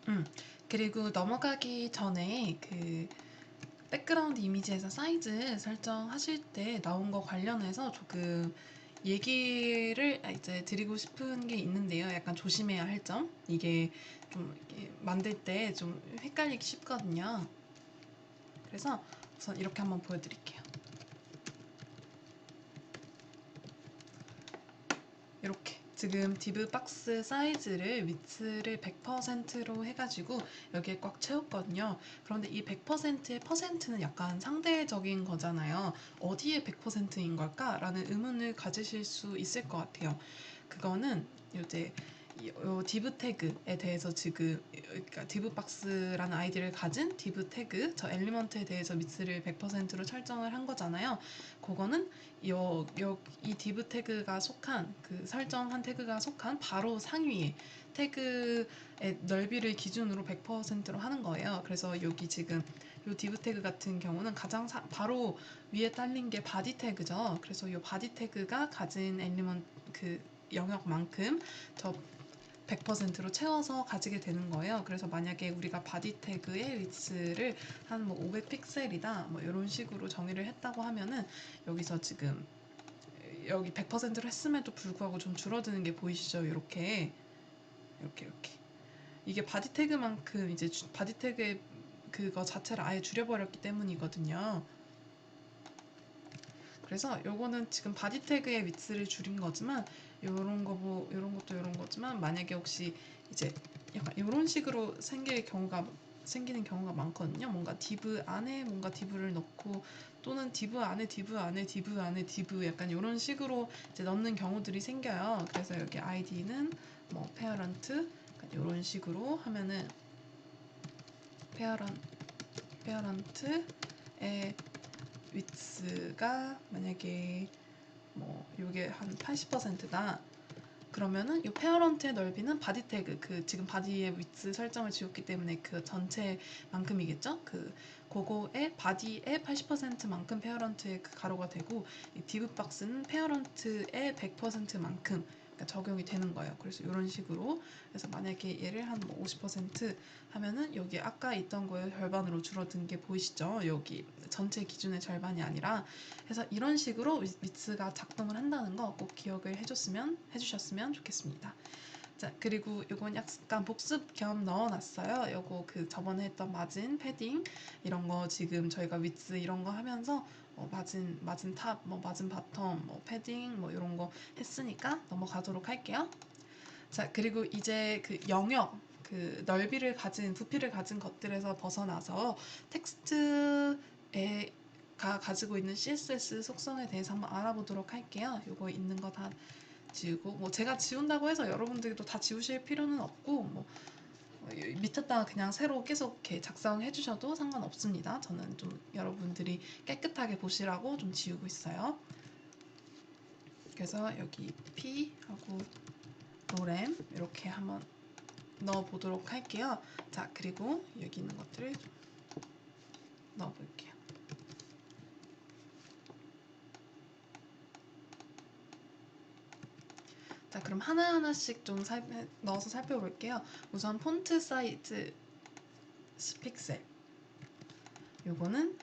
음. 그리고 넘어가기 전에 그 백그라운드 이미지에서 사이즈 설정하실 때 나온 거 관련해서 조금 얘기를 이제 드리고 싶은 게 있는데요. 약간 조심해야 할 점. 이게 좀 이렇게 만들 때 좀 헷갈리기 쉽거든요. 그래서 우선 이렇게 한번 보여드릴게요. 이렇게 지금 디브 박스 사이즈를 위츠를 100%로 해가지고 여기에 꽉 채웠거든요. 그런데 이 100%의 퍼센트는 약간 상대적인 거잖아요. 어디에 100%인 걸까? 라는 의문을 가지실 수 있을 것 같아요. 그거는 이제 요 디브 태그에 대해서 지금 그러니까 디브 박스라는 아이디를 가진 디브 태그 저 엘리먼트에 대해서 위츠를 100%로 설정을 한 거잖아요. 그거는 이 div 태그가 속한 그 설정한 태그가 속한 바로 상위에 태그의 넓이를 기준으로 100%로 하는 거예요. 그래서 여기 지금 이 div 태그 같은 경우는 가장 바로 위에 딸린 게 body 태그죠. 그래서 이 body 태그가 가진 엘리먼트 그 영역만큼 저 100%로 채워서 가지게 되는 거예요. 그래서 만약에 우리가 바디 태그의 위치를 한 뭐 500픽셀이다 뭐 이런 식으로 정의를 했다고 하면은 여기서 지금 여기 100%로 했음에도 불구하고 좀 줄어드는 게 보이시죠? 이렇게 이게 바디 태그만큼 이제 바디 태그의 그거 자체를 아예 줄여버렸기 때문이거든요. 그래서 요거는 지금 바디 태그의 위치를 줄인 거지만 요런 거 뭐 요런 것도 요런 거지만 만약에 혹시 이제 약간 요런 식으로 생기는 경우가 많거든요. 뭔가 div 안에 뭔가 div를 넣고 또는 div 안에 div 안에 div 안에 div 약간 요런 식으로 이제 넣는 경우들이 생겨요. 그래서 여기 id는 뭐 parent 약간 요런 식으로 하면은 parent의 위치가 만약에 뭐 요게 한 80%다 그러면은 이 페어런트의 넓이는 바디 태그 그 지금 바디의 위치 설정을 지웠기 때문에 그 전체만큼이겠죠? 그 그거의 바디의 80%만큼 페어런트의 그 가로가 되고 이 디브 박스는 페어런트의 100%만큼 그러니까 적용이 되는 거예요. 그래서 이런 식으로 그래서 만약에 얘를 한 뭐 50% 하면은 여기 아까 있던 거의 절반으로 줄어든 게 보이시죠? 여기 전체 기준의 절반이 아니라 그래서 이런 식으로 위츠가 작동을 한다는 거 꼭 기억을 해주셨으면 좋겠습니다. 자, 그리고 이건 약간 복습 겸 넣어놨어요. 요거 그 저번에 했던 마진, 패딩 이런 거 지금 저희가 위츠 이런 거 하면서 마진 탑, 뭐 마진 바텀, 뭐 패딩 뭐 이런 거 했으니까 넘어가도록 할게요. 자, 그리고 이제 그 영역 그 넓이를 가진 부피를 가진 것들에서 벗어나서 텍스트에 가지고 있는 CSS 속성에 대해서 한번 알아보도록 할게요. 요거 있는 거 다 지우고 뭐 제가 지운다고 해서 여러분들도 다 지우실 필요는 없고 뭐 밑에다가 그냥 새로 계속 이렇게 작성해 주셔도 상관없습니다. 저는 좀 여러분들이 깨끗하게 보시라고 좀 지우고 있어요. 그래서 여기 P 하고 노램 이렇게 한번 넣어보도록 할게요. 자, 그리고 여기 있는 것들을 좀 넣어볼게요. 자, 그럼 하나하나씩 좀 넣어서 살펴볼게요. 우선 폰트 사이즈 10픽셀. 요거는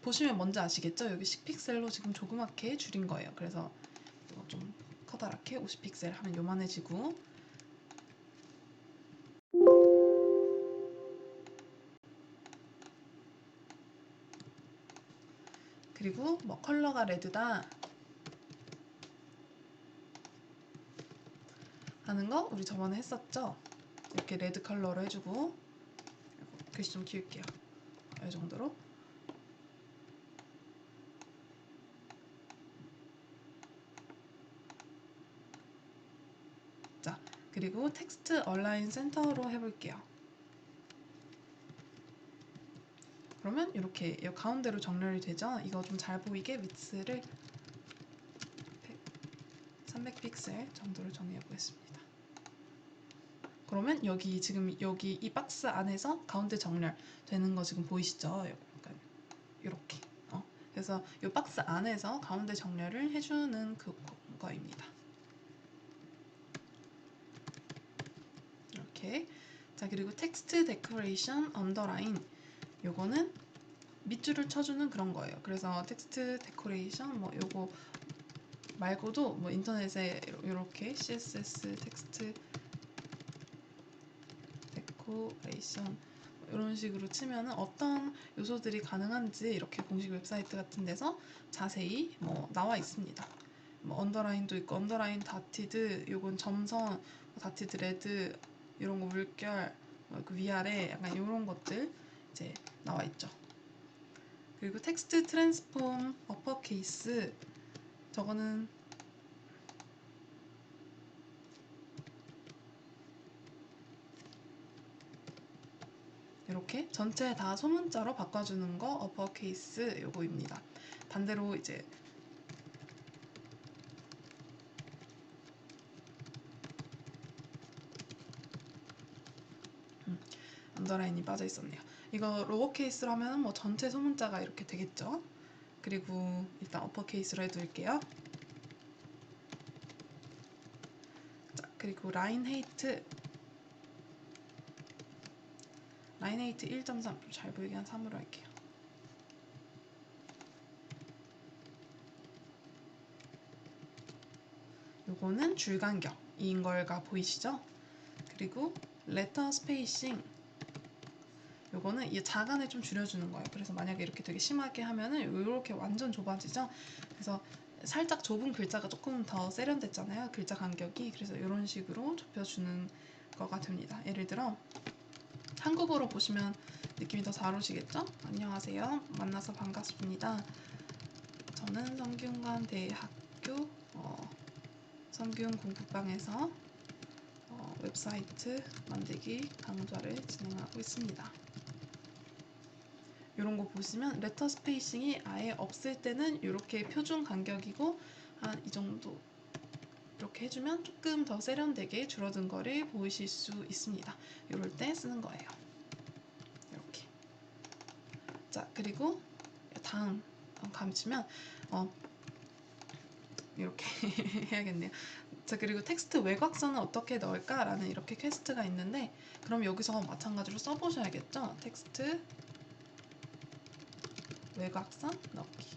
보시면 뭔지 아시겠죠? 여기 10픽셀로 지금 조그맣게 줄인 거예요. 그래서 이거 좀 커다랗게 50픽셀 하면 요만해지고 그리고 뭐 컬러가 레드다 하는 거 우리 저번에 했었죠? 이렇게 레드 컬러로 해주고 글씨 좀 키울게요. 이 정도로. 자, 그리고 텍스트 얼라인 센터로 해볼게요. 그러면 이렇게 가운데로 정렬이 되죠? 이거 좀 잘 보이게 위치를 300픽셀 정도로 정리해 보겠습니다. 그러면 여기 지금 여기 이 박스 안에서 가운데 정렬 되는 거 지금 보이시죠? 약간 이렇게. 그래서 이 박스 안에서 가운데 정렬을 해주는 그거입니다. 이렇게. 자, 그리고 텍스트 데코레이션 언더라인, 요거는 밑줄을 쳐주는 그런 거예요. 그래서 텍스트 데코레이션 뭐 요거 말고도 뭐 인터넷에 이렇게 CSS 텍스트 데코레이션 이런 식으로 치면은 어떤 요소들이 가능한지 이렇게 공식 웹사이트 같은 데서 자세히 뭐 나와 있습니다. 뭐 언더라인도 있고, 언더라인 다티드, 요건 점선, 다티드 레드, 이런 거 물결, 그 위아래 약간 이런 것들 이제 나와 있죠. 그리고 텍스트 트랜스폼 어퍼케이스, 저거는 이렇게 전체 다 소문자로 바꿔주는 거 어퍼케이스 요거입니다. 반대로 이제 언더라인이 빠져 있었네요. 이거 로어케이스로 하면 뭐 전체 소문자가 이렇게 되겠죠. 그리고 일단 어퍼케이스로 해둘게요. 자, 그리고 라인 헤이트 1.3 좀 잘 보이게 한 3으로 할게요. 요거는 줄 간격인 걸가 보이시죠? 그리고 레터 스페이싱, 요거는 이 자간을 좀 줄여주는 거예요. 그래서 만약에 이렇게 되게 심하게 하면은 이렇게 완전 좁아지죠. 그래서 살짝 좁은 글자가 조금 더 세련됐잖아요, 글자 간격이. 그래서 이런 식으로 좁혀주는 거가 됩니다. 예를 들어 한국어로 보시면 느낌이 더 잘 오시겠죠? 안녕하세요, 만나서 반갑습니다. 저는 성균관대학교 성균 공부방에서 웹사이트 만들기 강좌를 진행하고 있습니다. 이런 거 보시면 레터 스페이싱이 아예 없을 때는 이렇게 표준 간격이고, 한 이 정도 이렇게 해주면 조금 더 세련되게 줄어든 거를 보이실 수 있습니다. 이럴 때 쓰는 거예요. 이렇게. 자, 그리고 다음 감치면 이렇게 해야겠네요. 자, 그리고 텍스트 외곽선은 어떻게 넣을까? 라는 이렇게 퀘스트가 있는데, 그럼 여기서 마찬가지로 써보셔야겠죠? 텍스트 외곽선 넣기.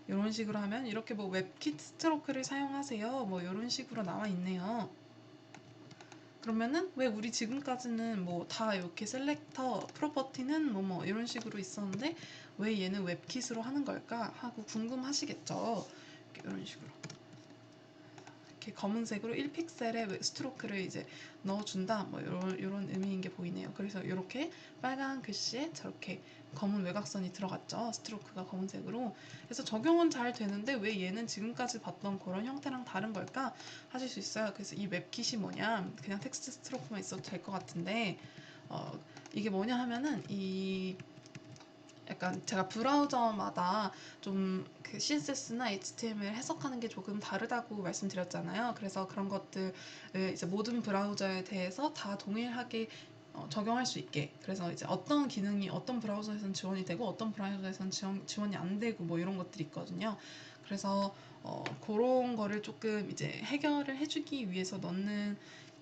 이런 식으로 하면 이렇게 뭐 웹킷 스트로크를 사용하세요, 뭐 이런 식으로 나와 있네요. 그러면은 왜 우리 지금까지는 뭐 다 이렇게 셀렉터 프로퍼티는 뭐 이런 식으로 있었는데 왜 얘는 웹킷으로 하는 걸까 하고 궁금하시겠죠. 이런 식으로 이렇게 검은색으로 1픽셀의 스트로크를 이제 넣어준다, 뭐 이런 의미인 게 보이네요. 그래서 이렇게 빨간 글씨에 저렇게 검은 외곽선이 들어갔죠, 스트로크가 검은색으로. 그래서 적용은 잘 되는데 왜 얘는 지금까지 봤던 그런 형태랑 다른 걸까 하실 수 있어요. 그래서 이 웹킷이 뭐냐, 그냥 텍스트 스트로크만 있어도 될 것 같은데 이게 뭐냐 하면은 이 약간 제가 브라우저마다 좀 그 CSS나 HTML 해석하는 게 조금 다르다고 말씀드렸잖아요. 그래서 그런 것들을 이제 모든 브라우저에 대해서 다 동일하게 적용할 수 있게, 그래서 이제 어떤 기능이 어떤 브라우저에서는 지원이 되고 어떤 브라우저에서는 지원이 안 되고 뭐 이런 것들이 있거든요. 그래서 그런 거를 조금 이제 해결을 해주기 위해서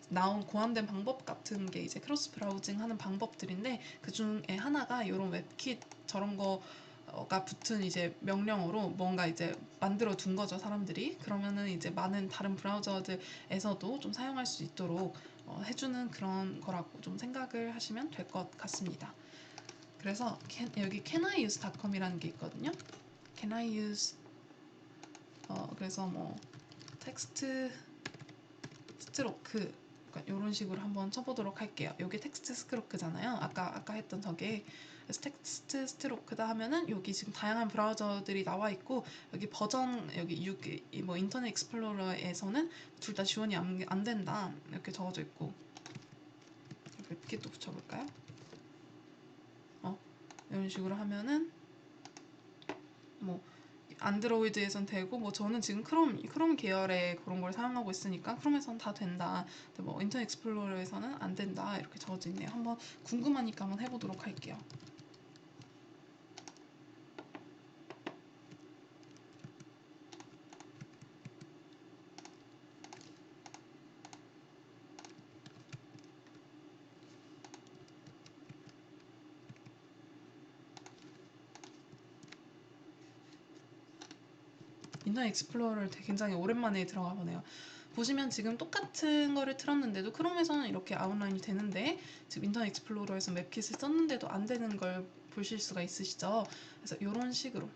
나온 고안된 방법 같은 게 이제 크로스 브라우징 하는 방법들인데, 그 중에 하나가 이런 웹킷 저런 거가 붙은 이제 명령어로 뭔가 이제 만들어 둔 거죠, 사람들이. 그러면은 이제 많은 다른 브라우저들에서도 좀 사용할 수 있도록 해주는 그런 거라고 좀 생각을 하시면 될 것 같습니다. 그래서 여기 canIuse.com이라는 게 있거든요. can I use 그래서 뭐 텍스트 스트로크 이런 식으로 한번 쳐보도록 할게요. 여기 텍스트 스트로크잖아요. 아까 했던 저게. 그래서 텍스트 스트로크다 하면은 여기 지금 다양한 브라우저들이 나와 있고, 여기 버전 여기 6, 뭐 인터넷 익스플로러에서는 둘 다 지원이 안 된다 이렇게 적어져 있고, 웹킷 또 붙여볼까요? 이런 식으로 하면은 뭐 안드로이드에선 되고, 뭐 저는 지금 크롬 계열의 그런 걸 사용하고 있으니까 크롬에선 다 된다. 근데 뭐 인터넷 익스플로러에서는 안 된다 이렇게 적어져 있네요. 한번 궁금하니까 한번 해보도록 할게요. 인터넷 익스플로러를 굉장히 오랜만에 들어가 보네요. 보시면 지금 똑같은 거를 틀었는데도 크롬에서는 이렇게 아웃라인이 되는데 지금 인터넷 익스플로러에서 맵킷을 썼는데도 안 되는 걸 보실 수가 있으시죠. 그래서 이런 식으로,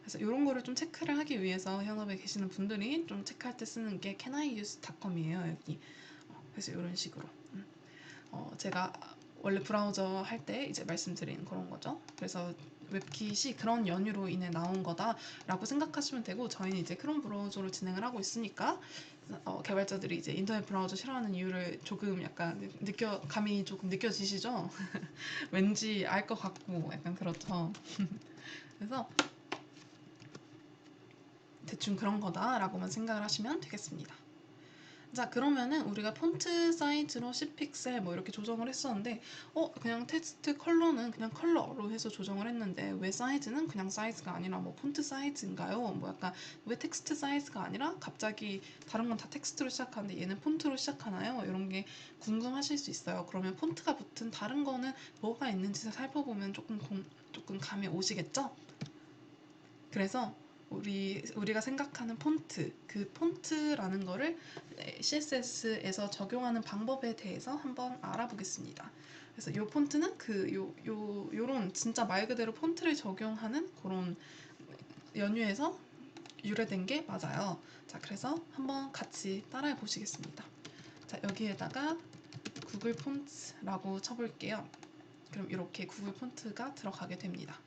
그래서 이런 거를 좀 체크를 하기 위해서 현업에 계시는 분들이 좀 체크할 때 쓰는 게 caniuse.com이에요. 여기. 그래서 이런 식으로. 제가 원래 브라우저 할 때 이제 말씀드린 그런 거죠. 그래서 웹킷이 그런 연유로 인해 나온 거다라고 생각하시면 되고, 저희는 이제 크롬 브라우저로 진행을 하고 있으니까 개발자들이 이제 인터넷 브라우저 싫어하는 이유를 조금 약간 감이 조금 느껴지시죠? 왠지 알 것 같고 약간 그렇죠. 그래서 대충 그런 거다라고만 생각을 하시면 되겠습니다. 자, 그러면은 우리가 폰트 사이즈로 10픽셀 뭐 이렇게 조정을 했었는데 그냥 텍스트 컬러는 그냥 컬러로 해서 조정을 했는데 왜 사이즈는 그냥 사이즈가 아니라 뭐 폰트 사이즈인가요? 뭐 약간 왜 텍스트 사이즈가 아니라 갑자기 다른 건 다 텍스트로 시작하는데 얘는 폰트로 시작하나요? 이런 게 궁금하실 수 있어요. 그러면 폰트가 붙은 다른 거는 뭐가 있는지 살펴보면 조금 감이 오시겠죠? 그래서 우리가 생각하는 폰트, 그 폰트라는 거를 CSS에서 적용하는 방법에 대해서 한번 알아보겠습니다. 그래서 요 폰트는 요런 진짜 말 그대로 폰트를 적용하는 그런 연유에서 유래된 게 맞아요. 자, 그래서 한번 같이 따라해 보시겠습니다. 자, 여기에다가 구글 폰트라고 쳐볼게요. 그럼 이렇게 구글 폰트가 들어가게 됩니다.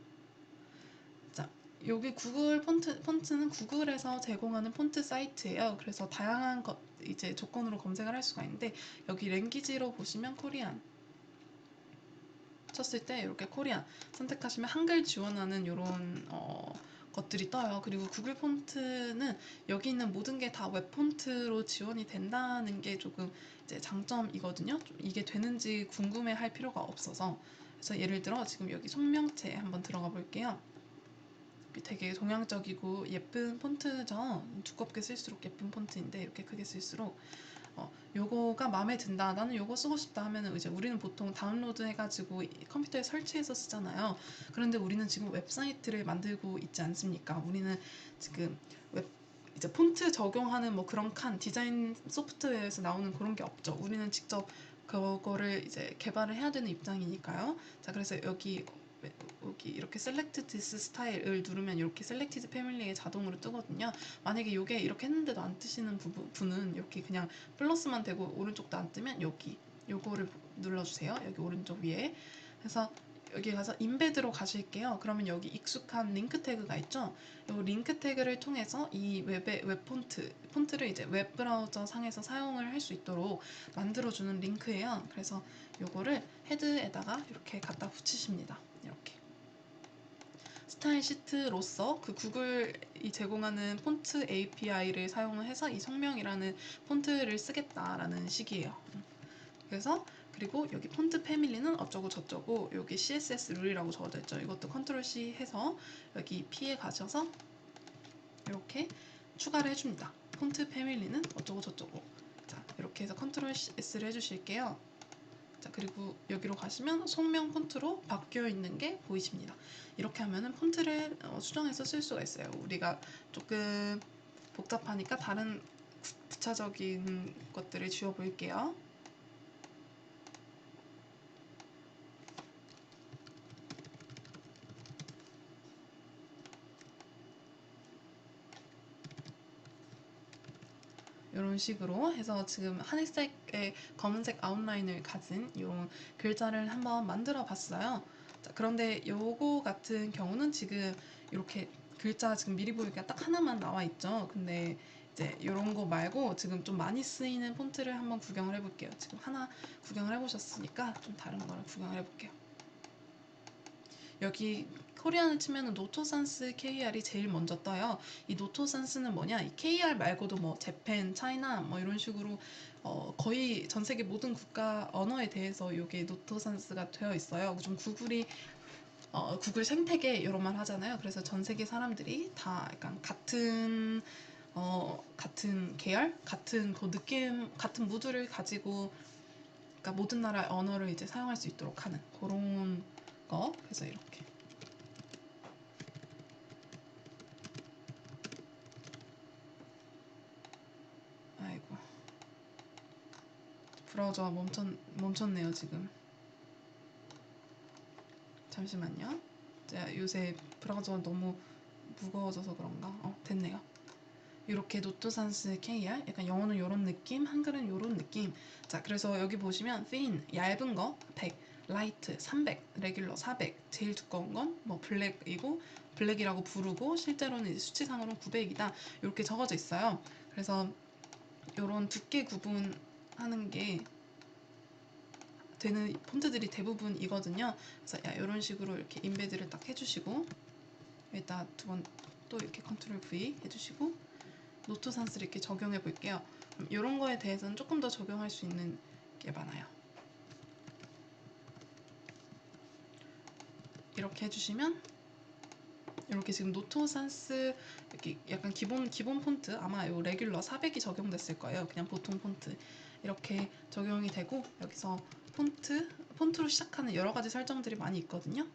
자, 여기 구글 폰트는 구글에서 제공하는 폰트 사이트예요. 그래서 다양한 이제 조건으로 검색을 할 수가 있는데 여기 랭귀지로 보시면 코리안 쳤을 때 이렇게 코리안 선택하시면 한글 지원하는 이런 것들이 떠요. 그리고 구글 폰트는 여기 있는 모든 게 다 웹 폰트로 지원이 된다는 게 조금 이제 장점이거든요. 좀 이게 되는지 궁금해할 필요가 없어서. 그래서 예를 들어 지금 여기 송명체 한번 들어가 볼게요. 되게 동양적이고 예쁜 폰트죠. 두껍게 쓸수록 예쁜 폰트인데 이렇게 크게 쓸수록 요거가 마음에 든다, 나는 요거 쓰고 싶다 하면은 이제 우리는 보통 다운로드 해가지고 컴퓨터에 설치해서 쓰잖아요. 그런데 우리는 지금 웹사이트를 만들고 있지 않습니까? 우리는 지금 이제 폰트 적용하는 뭐 그런 디자인 소프트웨어에서 나오는 그런 게 없죠. 우리는 직접 그거를 이제 개발을 해야 되는 입장이니까요. 자, 그래서 여기 이렇게 Select this style을 누르면 이렇게 Selected Family에 자동으로 뜨거든요. 만약에 이게 이렇게 했는데도 안 뜨시는 분은 이렇게 그냥 플러스만 되고 오른쪽도 안 뜨면 요거를 눌러주세요. 여기 오른쪽 위에. 그래서 여기 가서 인베드로 가실게요. 그러면 여기 익숙한 링크 태그가 있죠. 이 링크 태그를 통해서 이 웹 폰트를 이제 웹 브라우저 상에서 사용을 할 수 있도록 만들어주는 링크예요. 그래서 요거를 헤드에다가 이렇게 갖다 붙이십니다. 이렇게. 스타일 시트로서 그 구글이 제공하는 폰트 API를 사용해서 이 성명이라는 폰트를 쓰겠다라는 식이에요. 그래서 그리고 여기 폰트 패밀리는 어쩌고 저쩌고 여기 CSS 룰이라고 적어져 있죠. 이것도 컨트롤 C 해서 여기 P에 가셔서 이렇게 추가를 해줍니다. 폰트 패밀리는 어쩌고 저쩌고. 자, 이렇게 해서 컨트롤 S를 해주실게요. 자, 그리고 여기로 가시면 송명 폰트로 바뀌어 있는 게 보이십니다. 이렇게 하면은 폰트를 수정해서 쓸 수가 있어요. 우리가 조금 복잡하니까 다른 부차적인 것들을 지워 볼게요. 이런 식으로 해서 지금 하늘색의 검은색 아웃라인을 가진 이런 글자를 한번 만들어 봤어요. 자, 그런데 요거 같은 경우는 지금 이렇게 글자 지금 미리 보기가 딱 하나만 나와 있죠. 근데 이제 이런 거 말고 지금 좀 많이 쓰이는 폰트를 한번 구경을 해볼게요. 지금 하나 구경을 해보셨으니까 좀 다른 거를 구경을 해볼게요. 여기 코리안을 치면은 노토산스 KR이 제일 먼저 떠요. 이 노토산스는 뭐냐? 이 KR 말고도 뭐 재팬, 차이나 뭐 이런 식으로 거의 전 세계 모든 국가 언어에 대해서 이게 노토산스가 되어 있어요. 좀 구글 생태계 이런 말 하잖아요. 그래서 전 세계 사람들이 다 약간 같은 계열, 같은 그 느낌, 같은 무드를 가지고 그러니까 모든 나라의 언어를 이제 사용할 수 있도록 하는 그런 거. 그래서 이렇게 브라우저가 멈췄네요 지금. 잠시만요. 제가 요새 브라우저가 너무 무거워져서 그런가? 됐네요. 이렇게 노트산스 KR, 약간 영어는 이런 느낌, 한글은 이런 느낌. 자, 그래서 여기 보시면 thin, 얇은 거 100, 라이트 300, 레귤러 400, 제일 두꺼운 건 뭐 블랙이고 블랙이라고 부르고 실제로는 이제 수치상으로는 900이다 이렇게 적어져 있어요. 그래서 이런 두께 구분하는 게 되는 폰트들이 대부분이거든요. 그래서 이런 식으로 이렇게 인베드를 딱 해주시고 여기다 두 번 또 이렇게 컨트롤 V 해주시고 노트산스를 이렇게 적용해 볼게요. 이런 거에 대해서는 조금 더 적용할 수 있는 게 많아요. 이렇게 해주시면 이렇게 지금 노트산스 이렇게 약간 기본 폰트 아마 요 레귤러 400이 적용됐을 거예요. 그냥 보통 폰트 이렇게 적용이 되고 여기서 폰트로 시작하는 여러 가지 설정들이 많이 있거든요.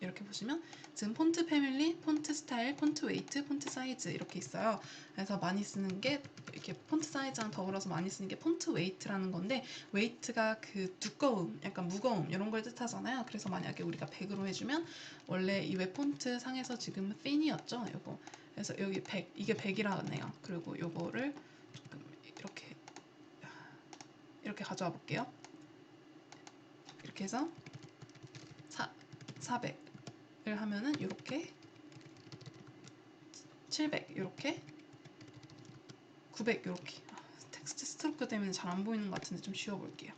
이렇게 보시면 지금 폰트 패밀리, 폰트 스타일, 폰트 웨이트, 폰트 사이즈 이렇게 있어요. 그래서 많이 쓰는 게 이렇게 폰트 사이즈랑 더불어서 많이 쓰는 게 폰트 웨이트라는 건데 웨이트가 그 두꺼움, 약간 무거움 이런 걸 뜻하잖아요. 그래서 만약에 우리가 100으로 해주면 원래 이 웹 폰트 상에서 지금 thin이었죠. 요거 그래서 여기 100 이게 100이라네요. 그리고 요거를 조금 이렇게 가져와 볼게요. 이렇게 해서 400을 하면은 이렇게 700 이렇게 900 이렇게 텍스트 스트로크 때문에 잘 안 보이는 것 같은데 좀 지워볼게요.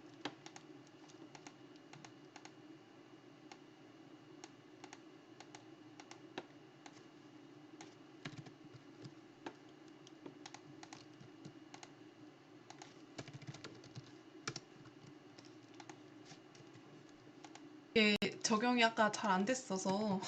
이게 적용이 아까 잘 안 됐어서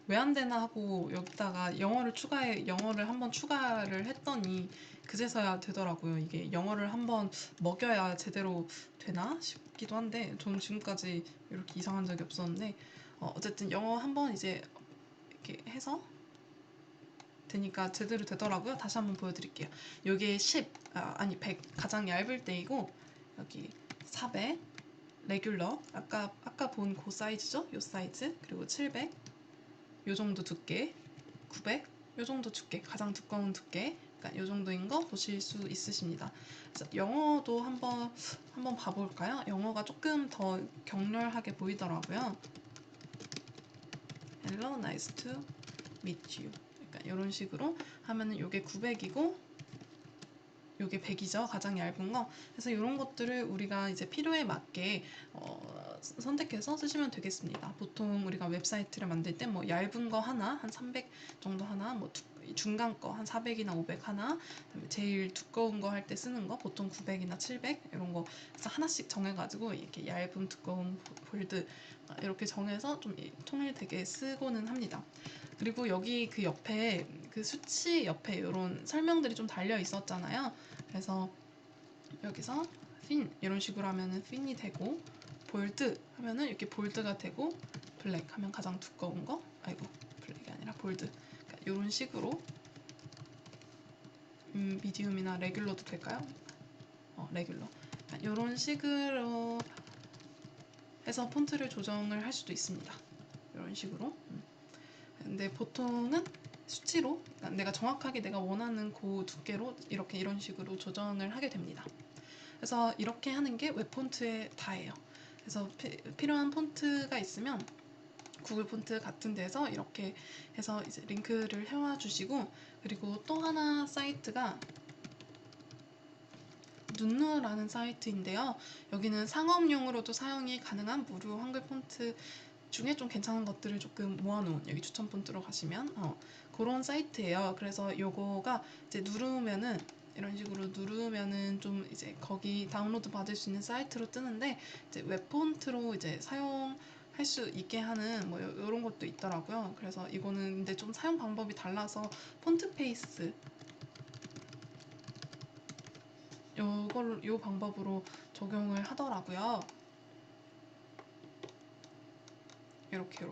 왜 안 되나 하고 여기다가 영어를 한번 추가를 했더니 그제서야 되더라고요. 이게 영어를 한번 먹여야 제대로 되나 싶기도 한데 저는 지금까지 이렇게 이상한 적이 없었는데 어쨌든 영어 한번 이제 이렇게 해서 되니까 제대로 되더라고요. 다시 한번 보여드릴게요. 여기에 100 가장 얇을 때이고 여기 400 레귤러 아까 본 그 사이즈죠? 요 사이즈 그리고 700 요 정도 두께 900 요 정도 두께 가장 두꺼운 두께 그러니까 요 정도인 거 보실 수 있으십니다. 그래서 영어도 한번 봐볼까요? 영어가 조금 더 격렬하게 보이더라고요. Hello, nice to meet you. 그러니까 이런 식으로 하면은 요게 900이고 요게 100이죠. 가장 얇은 거. 그래서 이런 것들을 우리가 이제 필요에 맞게 선택해서 쓰시면 되겠습니다. 보통 우리가 웹사이트를 만들 때 뭐 얇은 거 하나, 한 300 정도 하나, 뭐 중간 거 한 400이나 500 하나, 그다음에 제일 두꺼운 거 할 때 쓰는 거 보통 900이나 700 이런 거 그래서 하나씩 정해가지고 이렇게 얇은 두꺼운 볼드 이렇게 정해서 좀 통일되게 쓰고는 합니다. 그리고 여기 그 옆에 그 수치 옆에 이런 설명들이 좀 달려 있었잖아요. 그래서 여기서 thin 이런 식으로 하면은 thin이 되고 볼드 하면은 이렇게 볼드가 되고 블랙 하면 가장 두꺼운 거 아이고 블랙이 아니라 볼드 그러니까 이런 식으로 미디움이나 레귤러도 될까요? 레귤러 이런 식으로 해서 폰트를 조정을 할 수도 있습니다. 이런 식으로 근데 보통은 수치로 내가 정확하게 내가 원하는 그 두께로 이런 식으로 조정을 하게 됩니다. 그래서 이렇게 하는 게 웹 폰트의 다예요. 그래서 필요한 폰트가 있으면 구글 폰트 같은 데서 이렇게 해서 이제 링크를 해와 주시고 그리고 또 하나 사이트가 눈누라는 사이트인데요. 여기는 상업용으로도 사용이 가능한 무료 한글 폰트 중에 좀 괜찮은 것들을 조금 모아놓은 여기 추천 폰트로 가시면 그런 사이트예요. 그래서 요거가 이제 누르면은 이런 식으로 누르면은 좀 이제 거기 다운로드 받을 수 있는 사이트로 뜨는데 이제 웹 폰트로 이제 사용할 수 있게 하는 뭐 이런 것도 있더라고요. 그래서 이거는 근데 좀 사용 방법이 달라서 폰트 페이스 요 방법으로 적용을 하더라고요. 이렇게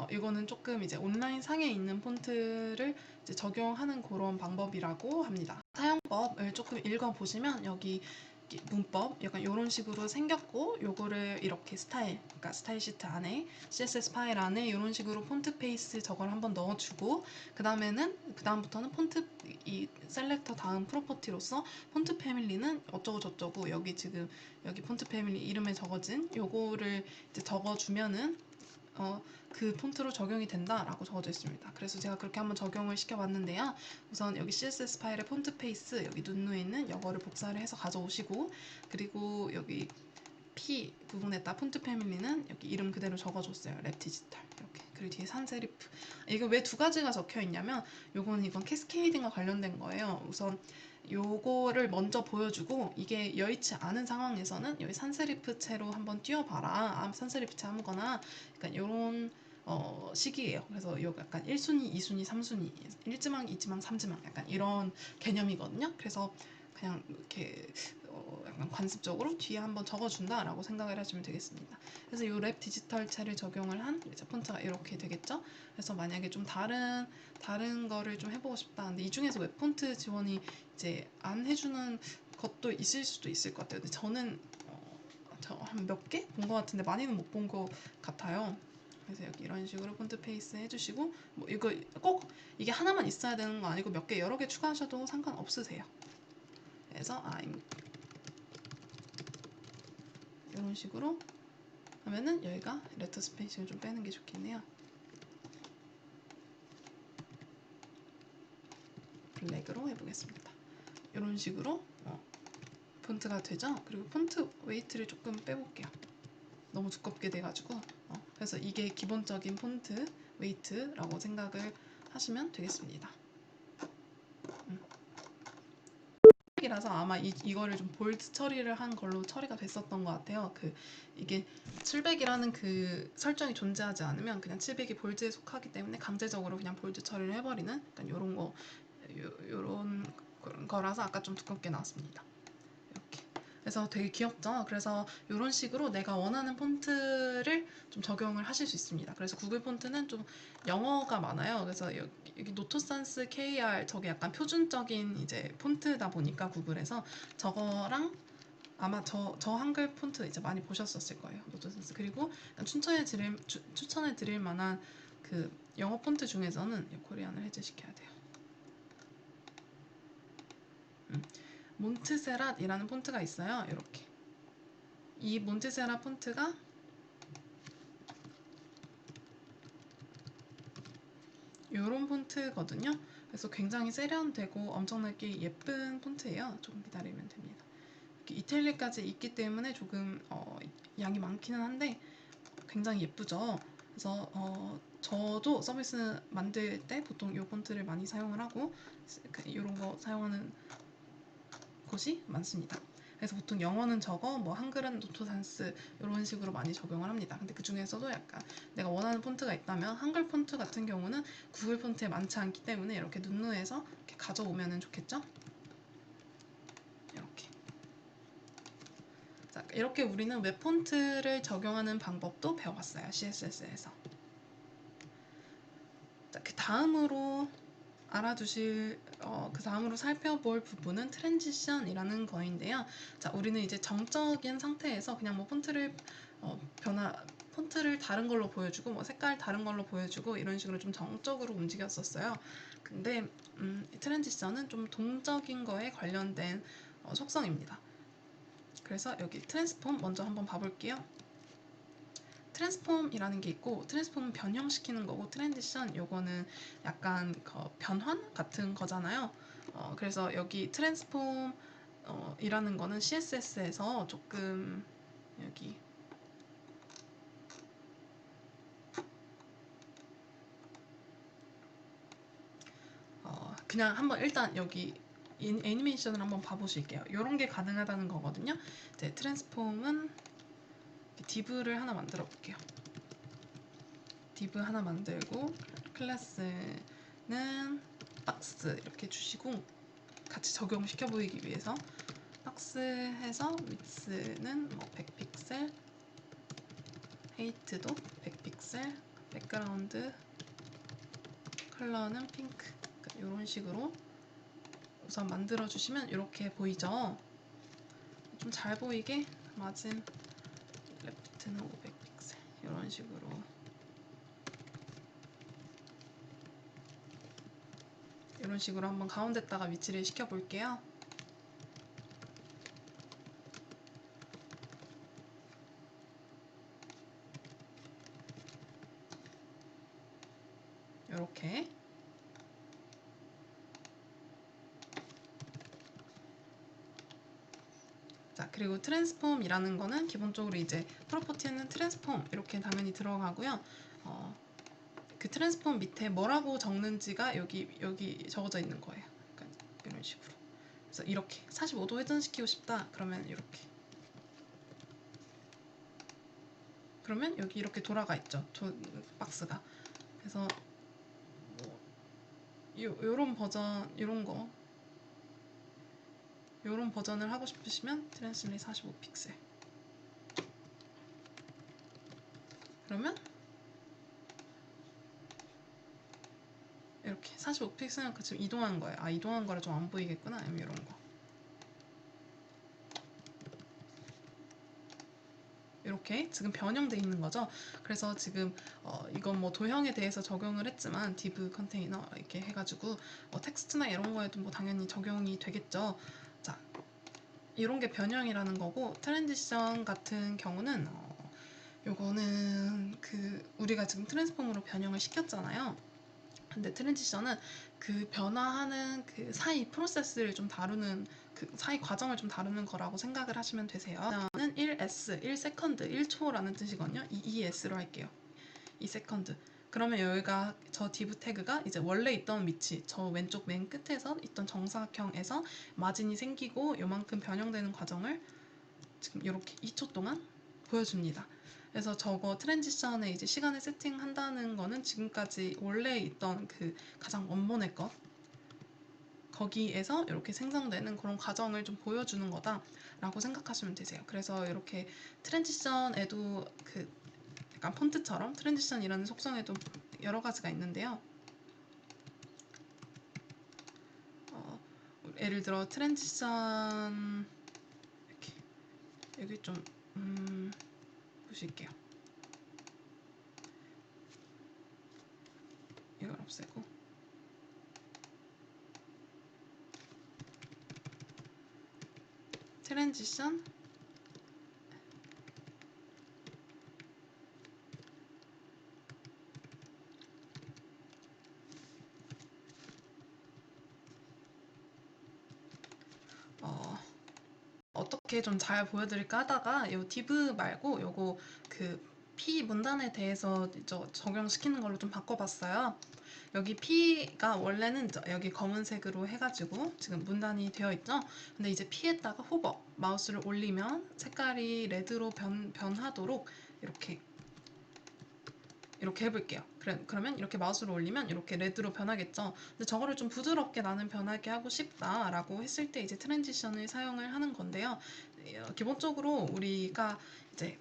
이거는 조금 이제 온라인 상에 있는 폰트를 이제 적용하는 그런 방법이라고 합니다. 사용법을 조금 읽어보시면 여기 문법 약간 이런 식으로 생겼고, 요거를 이렇게 그러니까 스타일 시트 안에 CSS 파일 안에 이런 식으로 폰트 페이스 저걸 한번 넣어주고, 그다음부터는 폰트 이 셀렉터 다음 프로퍼티로서 폰트 패밀리는 어쩌고 저쩌고, 여기 지금 여기 폰트 패밀리 이름에 적어진 요거를 이제 적어주면은 그 폰트로 적용이 된다라고 적어져 있습니다. 그래서 제가 그렇게 한번 적용을 시켜봤는데요. 우선 여기 CSS 파일의 폰트 페이스 여기 눈누에 있는 이거를 복사를 해서 가져오시고, 그리고 여기 P 부분에다 폰트 패밀리는 여기 이름 그대로 적어줬어요. 랩 디지털 이렇게. 그리고 뒤에 산세리프. 이거 왜 두 가지가 적혀 있냐면 이건 캐스케이딩과 관련된 거예요. 우선 요거를 먼저 보여주고, 이게 여의치 않은 상황에서는 여기 산세리프 채로 한번 띄워봐라. 산세리프 채 아무거나. 약간 요런 식이에요. 그래서 요 약간 1순위, 2순위, 3순위, 1지망, 2지망, 3지망 약간 이런 개념이거든요. 그래서 그냥 이렇게 약간 관습적으로 뒤에 한번 적어준다라고 생각을 해주면 되겠습니다. 그래서 이 랩 디지털 채를 적용을 한 이제 폰트가 이렇게 되겠죠. 그래서 만약에 좀 다른 거를 좀 해보고 싶다. 근데 이 중에서 웹 폰트 지원이 이제 안 해주는 것도 있을 수도 있을 것 같아요. 근데 저는 저 한 몇 개 본 것 같은데 많이는 못 본 것 같아요. 그래서 여기 이런 식으로 폰트 페이스 해주시고, 뭐 이거 꼭 이게 하나만 있어야 되는 거 아니고 몇 개 여러 개 추가하셔도 상관없으세요. 그래서 이런 식으로 하면은 여기가 레터 스페이싱을 좀 빼는 게 좋겠네요. 블랙으로 해보겠습니다. 이런 식으로 폰트가 되죠. 그리고 폰트 웨이트를 조금 빼볼게요. 너무 두껍게 돼가지고. 그래서 이게 기본적인 폰트 웨이트라고 생각을 하시면 되겠습니다. 이라서 아마 이거를 좀 볼드 처리를 한 걸로 처리가 됐었던 것 같아요. 이게 700이라는 그 설정이 존재하지 않으면 그냥 700이 볼드에 속하기 때문에 강제적으로 그냥 볼드 처리를 해버리는 약간 요런 거라서 아까 좀 두껍게 나왔습니다. 이렇게. 그래서 되게 귀엽죠? 그래서 이런 식으로 내가 원하는 폰트를 좀 적용을 하실 수 있습니다. 그래서 구글 폰트는 좀 영어가 많아요. 그래서 여기 노토산스 KR 저게 약간 표준적인 이제 폰트다 보니까 구글에서 저거랑 아마 저 한글 폰트 이제 많이 보셨었을 거예요. 노토산스. 그리고 추천해 드릴 만한 그 영어 폰트 중에서는 코리안을 해제시켜야 돼요. 몬트세랏이라는 폰트가 있어요. 이렇게. 이 몬트세랏 폰트가 이런 폰트거든요. 그래서 굉장히 세련되고 엄청나게 예쁜 폰트예요. 조금 기다리면 됩니다. 이렇게 이탈리아까지 있기 때문에 조금 양이 많기는 한데 굉장히 예쁘죠. 그래서 저도 서비스 만들 때 보통 이 폰트를 많이 사용을 하고 이런 거 사용하는 곳이 많습니다. 그래서 보통 영어는 저거, 뭐 한글은 노토산스 이런 식으로 많이 적용을 합니다. 근데 그 중에서도 약간 내가 원하는 폰트가 있다면 한글 폰트 같은 경우는 구글 폰트에 많지 않기 때문에 이렇게 눈누에서 이렇게 가져오면 좋겠죠? 이렇게. 자, 이렇게 우리는 웹 폰트를 적용하는 방법도 배워봤어요. CSS에서. 자, 그 다음으로 그 다음으로 살펴볼 부분은 트랜지션이라는 거인데요. 자, 우리는 이제 정적인 상태에서 그냥 뭐 폰트를 다른 걸로 보여주고, 뭐 색깔 다른 걸로 보여주고, 이런 식으로 좀 정적으로 움직였었어요. 근데 이 트랜지션은 좀 동적인 거에 관련된 속성입니다. 그래서 여기 트랜스폼 먼저 한번 봐볼게요. 트랜스폼이라는 게 있고, 트랜스폼은 변형시키는 거고, 트랜지션 요거는 약간 변환 같은 거잖아요. 그래서 여기 트랜스폼 이라는 거는 CSS에서 조금 여기 그냥 한번 일단 여기 애니메이션을 한번 봐보실게요. 이런 게 가능하다는 거거든요. 이제 트랜스폼은 div를 하나 만들어 볼게요. div 하나 만들고, 클래스는 박스 이렇게 주시고, 같이 적용시켜 보이기 위해서 박스 해서 width는 뭐 100픽셀, height도 100픽셀, 백그라운드 컬러는 핑크, 이런 식으로 우선 만들어 주시면 이렇게 보이죠. 좀 잘 보이게 마진 레프트는 500픽셀 이런 식으로 한번 가운데다가 위치를 시켜볼게요. 이렇게. 자, 그리고 트랜스폼이라는 거는 기본적으로 이제 프로퍼티에는 트랜스폼 이렇게 당연히 들어가고요. 그 트랜스폼 밑에 뭐라고 적는지가 여기 적어져 있는 거예요. 그러니까 이런 식으로. 그래서 이렇게 45도 회전시키고 싶다. 그러면 이렇게. 그러면 여기 이렇게 돌아가 있죠. 박스가. 그래서 뭐 요런 버전, 요런 버전을 하고 싶으시면 트랜슬릿 45픽셀. 그러면 이렇게 45픽셀은 지금 이동한 거예요. 아, 이동한 거라 좀 안 보이겠구나. 아니면 이런 거. 이렇게 지금 변형돼 있는 거죠. 그래서 지금 이건 뭐 도형에 대해서 적용을 했지만 div 컨테이너 이렇게 해가지고 텍스트나 이런 거에도 뭐 당연히 적용이 되겠죠. 자, 이런 게 변형이라는 거고, 트랜지션 같은 경우는 요거는 우리가 지금 트랜스폼으로 변형을 시켰잖아요. 근데 트랜지션은 그 변화하는 그 사이 프로세스를 좀 다루는, 그 사이 과정을 좀 다루는 거라고 생각을 하시면 되세요. 저는 1s, 1세컨드, 1초라는 뜻이거든요. 2s로 할게요. 2세컨드. 그러면 여기가 저 div 태그가 이제 원래 있던 위치, 저 왼쪽 맨 끝에서 있던 정사각형에서 마진이 생기고 요만큼 변형되는 과정을 지금 이렇게 2초 동안 보여줍니다. 그래서 저거 트랜지션에 이제 시간을 세팅한다는 거는 지금까지 원래 있던 그 가장 원본의 것, 거기에서 이렇게 생성되는 그런 과정을 좀 보여주는 거다라고 생각하시면 되세요. 그래서 이렇게 트랜지션에도 그 약간 폰트처럼 트랜지션이라는 속성에도 여러 가지가 있는데요. 예를 들어 트랜지션 이렇게 여기 좀 보실게요. 이걸 없애고 트랜지션 어떻게 좀 잘 보여드릴까 하다가 요 div 말고 요거 그 p 문단에 대해서 적용시키는 걸로 좀 바꿔봤어요. 여기 p가 원래는 여기 검은색으로 해가지고 지금 문단이 되어 있죠. 근데 이제 p에다가 호버 마우스를 올리면 색깔이 레드로 변하도록 이렇게 해볼게요. 그러면 이렇게 마우스를 올리면 이렇게 레드로 변하겠죠. 근데 저거를 좀 부드럽게 나는 변하게 하고 싶다라고 했을 때 이제 트랜지션을 사용을 하는 건데요. 기본적으로 우리가 이제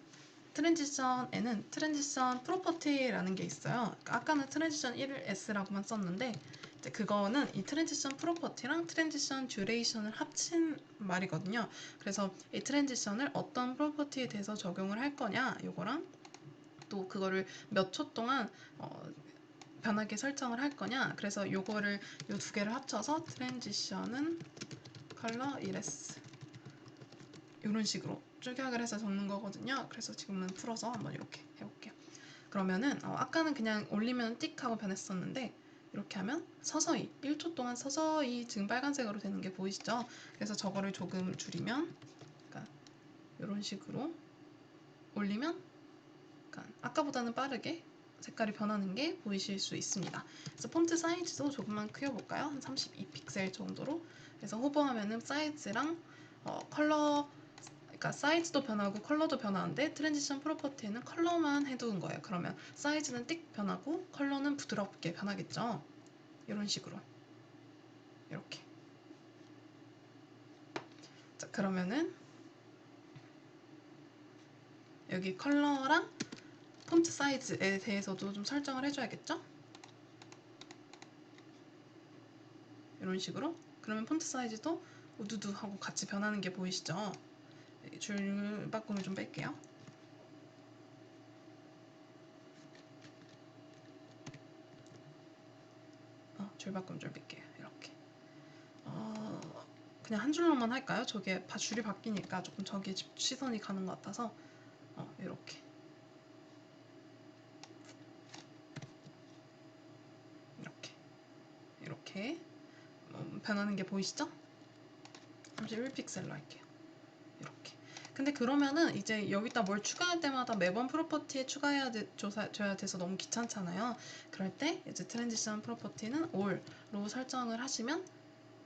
트랜지션에는 트랜지션 프로퍼티라는 게 있어요. 그러니까 아까는 트랜지션 1S라고만 썼는데 이제 그거는 이 트랜지션 프로퍼티랑 트랜지션 듀레이션을 합친 말이거든요. 그래서 이 트랜지션을 어떤 프로퍼티에 대해서 적용을 할 거냐, 요거랑 또 그거를 몇 초 동안 변하게 설정을 할 거냐. 그래서 요거를 요 두 개를 합쳐서 트랜지션은 컬러 1S 이런 식으로 축약을 해서 적는 거거든요. 그래서 지금은 풀어서 한번 이렇게 해볼게요. 그러면은 아까는 그냥 올리면 띡 하고 변했었는데 이렇게 하면 서서히 1초 동안 서서히 지금 빨간색으로 되는 게 보이시죠? 그래서 저거를 조금 줄이면 그러니까 이런 식으로 올리면 그러니까 아까보다는 빠르게 색깔이 변하는 게 보이실 수 있습니다. 그래서 폰트 사이즈도 조금만 크여볼까요? 한 32픽셀 정도로. 그래서 호버하면은 사이즈랑 컬러, 그러니까 사이즈도 변하고 컬러도 변하는데 트랜지션 프로퍼티에는 컬러만 해두은 거예요. 그러면 사이즈는 띡 변하고 컬러는 부드럽게 변하겠죠. 이런 식으로 이렇게. 자, 그러면은 여기 컬러랑 폰트 사이즈에 대해서도 좀 설정을 해줘야겠죠? 이런 식으로. 그러면 폰트 사이즈도 우두두 하고 같이 변하는 게 보이시죠? 줄바꿈을 좀 뺄게요. 줄바꿈 좀 뺄게요. 이렇게. 그냥 한 줄로만 할까요? 저게 줄이 바뀌니까 조금 저기에 시선이 가는 것 같아서 이렇게 이렇게 이렇게 변하는 게 보이시죠? 31픽셀로 할게요. 이렇게. 근데 그러면은 이제 여기다 뭘 추가할 때마다 매번 프로퍼티에 줘야 돼서 너무 귀찮잖아요. 그럴 때 이제 트랜지션 프로퍼티는 all로 설정을 하시면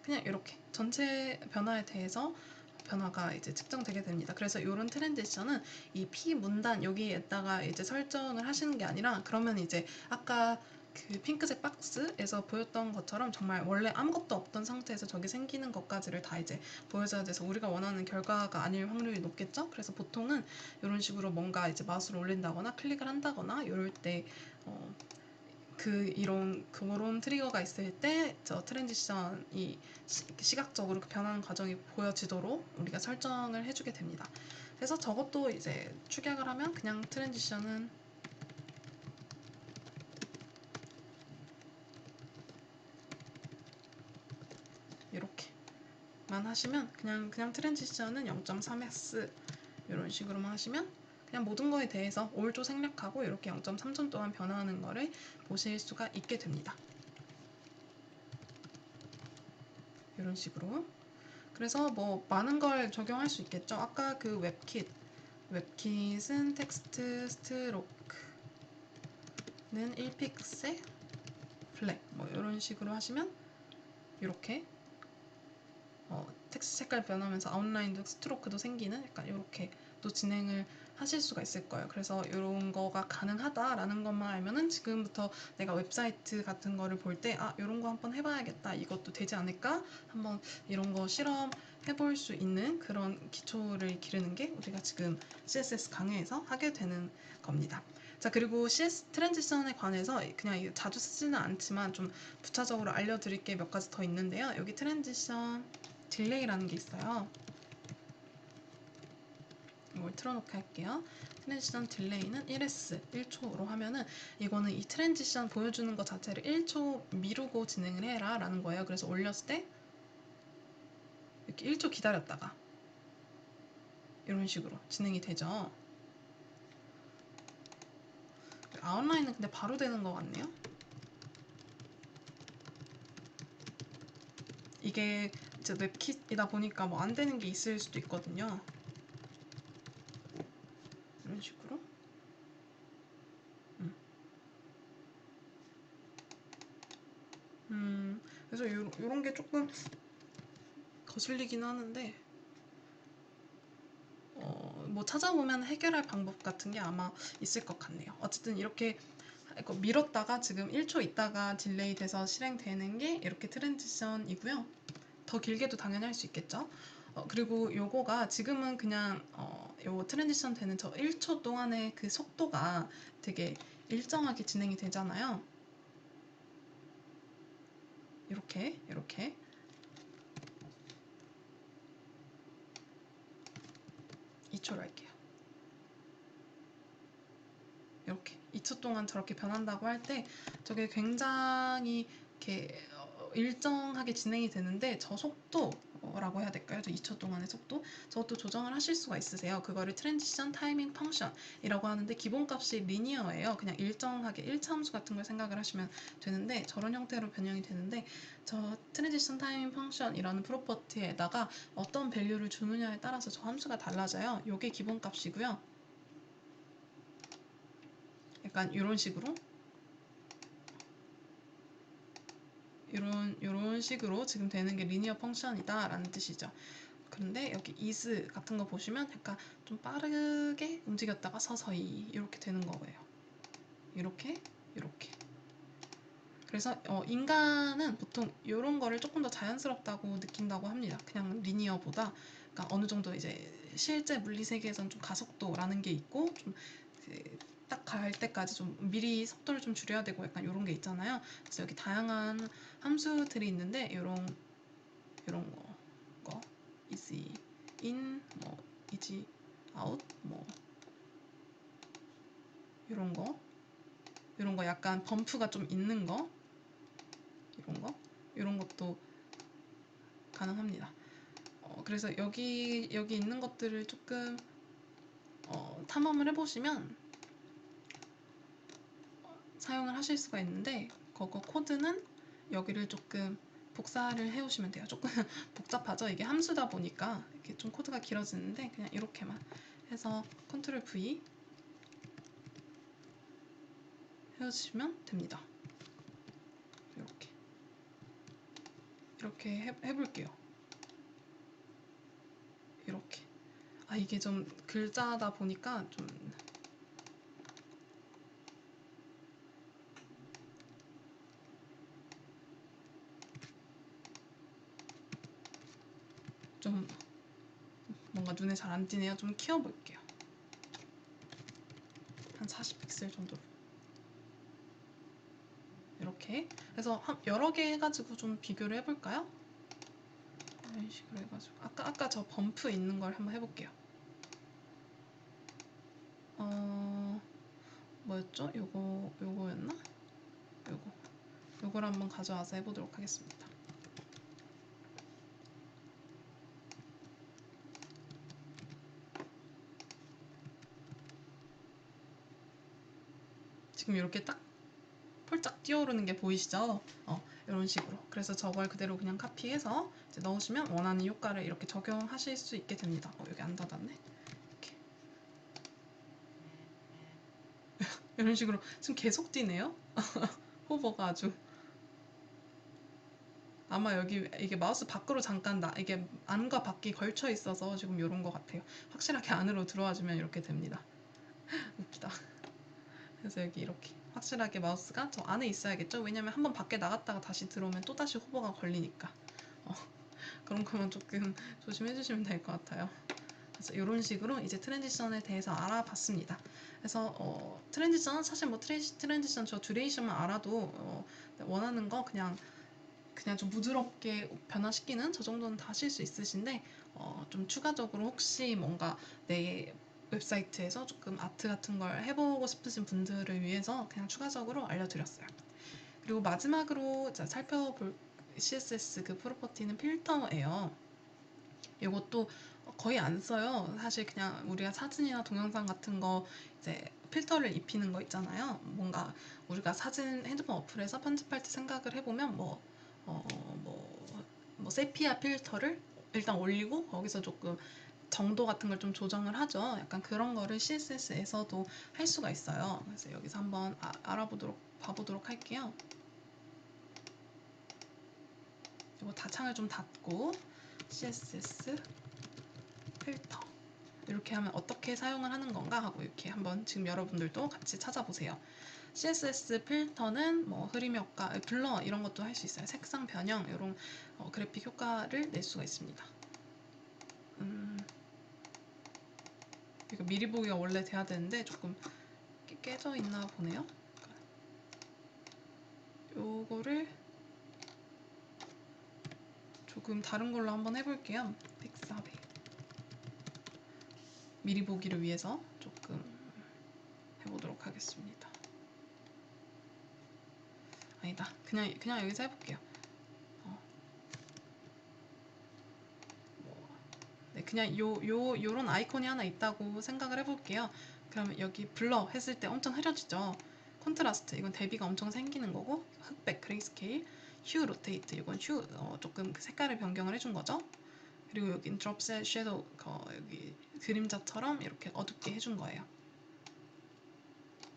그냥 이렇게 전체 변화에 대해서 변화가 이제 측정되게 됩니다. 그래서 이런 트랜지션은 이 P 문단 여기에다가 이제 설정을 하시는 게 아니라 그러면 이제 아까 그 핑크색 박스에서 보였던 것처럼 정말 원래 아무것도 없던 상태에서 저게 생기는 것까지를 다 이제 보여줘야 돼서 우리가 원하는 결과가 아닐 확률이 높겠죠? 그래서 보통은 이런 식으로 뭔가 이제 마우스를 올린다거나 클릭을 한다거나 이럴 때 그런 트리거가 있을 때 저 트랜지션이 시각적으로 그 변하는 과정이 보여지도록 우리가 설정을 해주게 됩니다. 그래서 저것도 이제 축약을 하면 그냥 트랜지션은 이렇게만 하시면 그냥 트랜지션은 0.3x 이런 식으로만 하시면 그냥 모든 거에 대해서 올조 생략하고 이렇게 0.3초 동안 변화하는 거를 보실 수가 있게 됩니다. 이런 식으로. 그래서 뭐 많은 걸 적용할 수 있겠죠. 아까 그 웹킷은 텍스트 스트로크는 1픽셀 블랙 뭐 이런 식으로 하시면 이렇게 텍스트 색깔 변하면서 아웃라인도 스트로크도 생기는 약간 이렇게 또 진행을 하실 수가 있을 거예요. 그래서 이런 거가 가능하다라는 것만 알면은 지금부터 내가 웹사이트 같은 거를 볼 때 이런 거 한번 해봐야겠다. 이것도 되지 않을까? 한번 이런 거 실험해볼 수 있는 그런 기초를 기르는 게 우리가 지금 CSS 강의에서 하게 되는 겁니다. 자, 그리고 CS 트랜지션에 관해서 그냥 자주 쓰지는 않지만 좀 부차적으로 알려드릴 게 몇 가지 더 있는데요. 여기 트랜지션 딜레이라는 게 있어요. 이걸 틀어놓게 할게요. 트랜지션 딜레이는 1s, 1초로 하면은 이거는 이 트랜지션 보여주는 것 자체를 1초 미루고 진행을 해라 라는 거예요. 그래서 올렸을 때 이렇게 1초 기다렸다가 이런 식으로 진행이 되죠. 아웃라인은 근데 바로 되는 것 같네요. 이게 이제 웹킷이다 보니까 뭐 안 되는 게 있을 수도 있거든요. 이런 식으로. 그래서 요런 게 조금 거슬리긴 하는데 뭐 찾아보면 해결할 방법 같은 게 아마 있을 것 같네요. 어쨌든 이렇게 밀었다가 지금 1초 있다가 딜레이 돼서 실행되는 게 이렇게 트랜지션이고요. 더 길게도 당연히 할 수 있겠죠. 그리고 요거가 지금은 그냥 요 트랜지션 되는 저 1초 동안의 그 속도가 되게 일정하게 진행이 되잖아요. 이렇게 2초로 할게요. 이렇게 2초 동안 저렇게 변한다고 할 때 저게 굉장히 이렇게 일정하게 진행이 되는데 저 속도라고 해야 될까요? 저 2초 동안의 속도? 저것도 조정을 하실 수가 있으세요. 그거를 트랜지션 타이밍 펑션이라고 하는데 기본값이 리니어예요. 그냥 일정하게 1차 함수 같은 걸 생각을 하시면 되는데 저런 형태로 변형이 되는데 저 트랜지션 타이밍 펑션이라는 프로퍼티에다가 어떤 밸류를 주느냐에 따라서 저 함수가 달라져요. 이게 기본값이고요. 약간 이런 식으로 이런 식으로 지금 되는 게 리니어 펑션이다 라는 뜻이죠. 그런데 여기 is 같은 거 보시면 약간 좀 빠르게 움직였다가 서서히 이렇게 되는 거예요. 이렇게 그래서 인간은 보통 이런 거를 조금 더 자연스럽다고 느낀다고 합니다. 그냥 리니어보다 그러니까 어느 정도 이제 실제 물리 세계에선 좀 가속도라는 게 있고 좀 딱 갈 때까지 좀 미리 속도를 좀 줄여야 되고 약간 이런 게 있잖아요. 그래서 여기 다양한 함수들이 있는데 이런 거 is in 뭐 이지 아웃 뭐 이런 거 약간 범프가 좀 있는 거 이런 것도 가능합니다. 그래서 여기 있는 것들을 조금 탐험을 해보시면 사용을 하실 수가 있는데, 그거 코드는 여기를 조금 복사를 해오시면 돼요. 조금 복잡하죠? 이게 함수다 보니까 이렇게 좀 코드가 길어지는데, 그냥 이렇게만 해서 컨트롤 V 해주시면 됩니다. 이렇게 해볼게요. 이렇게. 이게 좀 글자다 보니까 좀 뭔가 눈에 잘 안 띄네요. 좀 키워볼게요. 한 40픽셀 정도로. 이렇게 해서 여러 개 해가지고 좀 비교를 해볼까요? 이런 식으로 해가지고 아까 저 범프 있는 걸 한번 해볼게요. 뭐였죠? 요거였나? 요걸 한번 가져와서 해보도록 하겠습니다. 지금 이렇게 딱 폴짝 뛰어오르는 게 보이시죠? 이런 식으로. 그래서 저걸 그대로 그냥 카피해서 이제 넣으시면 원하는 효과를 이렇게 적용하실 수 있게 됩니다. 여기 안 닫았네. 이렇게. 이런 식으로 지금 계속 뛰네요. 호버가 아주. 아마 여기 이게 마우스 밖으로 잠깐 이게 안과 밖이 걸쳐 있어서 지금 이런 것 같아요. 확실하게 안으로 들어와주면 이렇게 됩니다. 웃기다. 그래서 여기 이렇게 확실하게 마우스가 저 안에 있어야겠죠? 왜냐면 한번 밖에 나갔다가 다시 들어오면 또다시 호버가 걸리니까. 그런 거만 조금 조심해 주시면 될 것 같아요. 그래서 이런 식으로 이제 트랜지션에 대해서 알아봤습니다. 그래서 트랜지션은 사실 뭐 트랜지션 저 듀레이션만 알아도 원하는 거 그냥 좀 부드럽게 변화시키는 저 정도는 다 하실 수 있으신데, 좀 추가적으로 혹시 뭔가 내 웹사이트에서 조금 아트 같은 걸 해보고 싶으신 분들을 위해서 그냥 추가적으로 알려드렸어요. 그리고 마지막으로 살펴볼 CSS 그 프로퍼티는 필터예요. 이것도 거의 안 써요. 사실 그냥 우리가 사진이나 동영상 같은 거 이제 필터를 입히는 거 있잖아요. 뭔가 우리가 사진 핸드폰 어플에서 편집할 때 생각을 해보면 뭐 세피아 필터를 일단 올리고 거기서 조금 정도 같은 걸 좀 조정을 하죠. 약간 그런 거를 CSS에서도 할 수가 있어요. 그래서 여기서 한번 봐보도록 할게요. 이거 다 창을 좀 닫고 CSS 필터 이렇게 하면 어떻게 사용을 하는 건가 하고 이렇게 한번 지금 여러분들도 같이 찾아보세요. CSS 필터는 뭐 흐림 효과, 블러 이런 것도 할 수 있어요. 색상 변형 이런 그래픽 효과를 낼 수가 있습니다. 이거 미리 보기가 원래 돼야 되는데 조금 깨져 있나 보네요. 요거를 조금 다른 걸로 한번 해볼게요. 픽사베 미리 보기를 위해서 조금 해보도록 하겠습니다. 아니다. 그냥 여기서 해볼게요. 네, 그냥 요런 아이콘이 하나 있다고 생각을 해볼게요. 그러면 여기 블러 했을 때 엄청 흐려지죠. 콘트라스트 이건 대비가 엄청 생기는 거고, 흑백 그레이스케일, 휴 로테이트 이건 휴 조금 그 색깔을 변경을 해준 거죠. 그리고 여긴 드롭 섀도우 여기 그림자처럼 이렇게 어둡게 해준 거예요.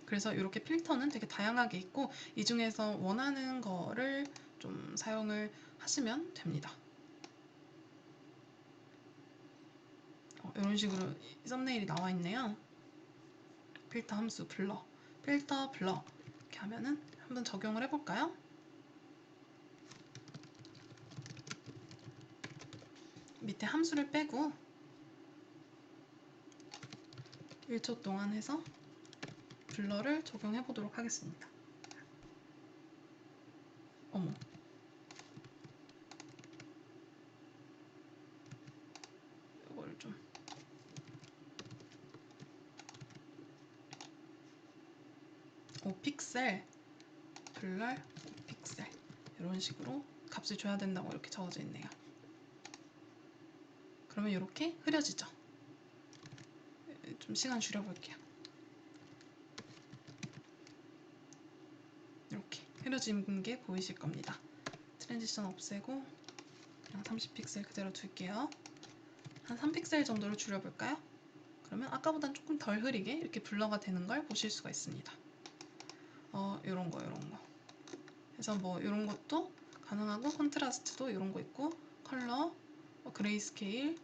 그래서 이렇게 필터는 되게 다양하게 있고 이 중에서 원하는 거를 좀 사용을 하시면 됩니다. 이런 식으로 썸네일이 나와 있네요. 필터 함수 블러, 필터 블러 이렇게 하면은 한번 적용을 해볼까요? 밑에 함수를 빼고 1초 동안 해서 블러를 적용해 보도록 하겠습니다. 어머, 이걸 좀 5픽셀 블랄 5픽셀 이런 식으로 값을 줘야 된다고 이렇게 적어져 있네요. 그러면 이렇게 흐려지죠. 좀 시간 줄여볼게요. 이렇게 흐려진 게 보이실 겁니다. 트랜지션 없애고 그냥 30픽셀 그대로 둘게요. 한 3픽셀 정도로 줄여볼까요? 그러면 아까보단 조금 덜 흐리게 이렇게 블러가 되는 걸 보실 수가 있습니다. 요런 거. 그래서 뭐 요런 것도 가능하고, 컨트라스트도 요런 거 있고, 컬러, 그레이스케일,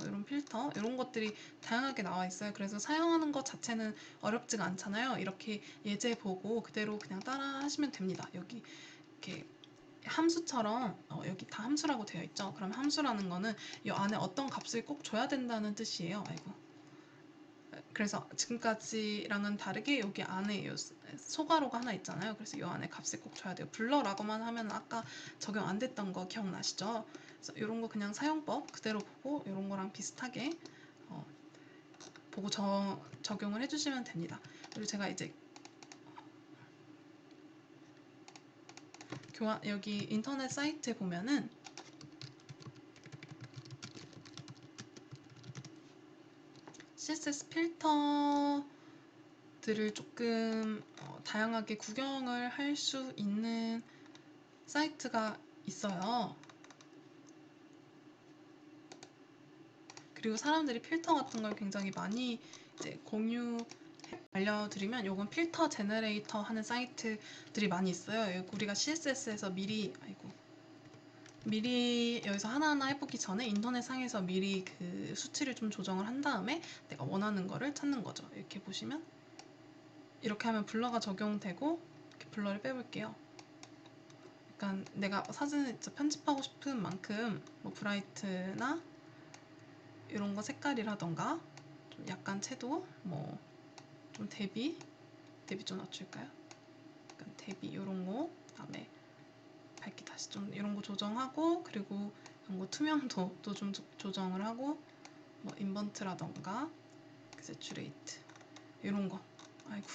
이런 필터, 이런 것들이 다양하게 나와 있어요. 그래서 사용하는 것 자체는 어렵지가 않잖아요. 이렇게 예제 보고 그대로 그냥 따라 하시면 됩니다. 여기 이렇게 함수처럼 여기 다 함수라고 되어 있죠. 그럼 함수라는 거는 이 안에 어떤 값을 꼭 줘야 된다는 뜻이에요. 아이고. 그래서 지금까지랑은 다르게 여기 안에 소괄호가 하나 있잖아요. 그래서 이 안에 값을 꼭 줘야 돼요. 블러라고만 하면 아까 적용 안 됐던 거 기억나시죠? 그래서 이런 거 그냥 사용법 그대로 보고 이런 거랑 비슷하게 보고 적용을 해주시면 됩니다. 그리고 제가 이제 여기 인터넷 사이트에 보면은 CSS 필터들을 조금 다양하게 구경을 할 수 있는 사이트가 있어요. 그리고 사람들이 필터 같은 걸 굉장히 많이 이제 알려드리면 요건 필터 제너레이터 하는 사이트들이 많이 있어요. 우리가 CSS에서 미리 여기서 하나하나 해보기 전에 인터넷 상에서 미리 그 수치를 좀 조정을 한 다음에 내가 원하는 거를 찾는 거죠. 이렇게 보시면 이렇게 하면 블러가 적용되고, 이렇게 블러를 빼볼게요. 약간 내가 사진을 편집하고 싶은 만큼 뭐 브라이트나 이런 거 색깔이라던가 좀 약간 채도, 뭐 좀 대비 좀 낮출까요? 약간 대비 이런 거, 그다음에 밝기 다시 좀 이런 거 조정하고, 그리고 이런 거 투명도도 좀 조정을 하고, 뭐 인번트라던가 세츄레이트 이런 거, 아이고,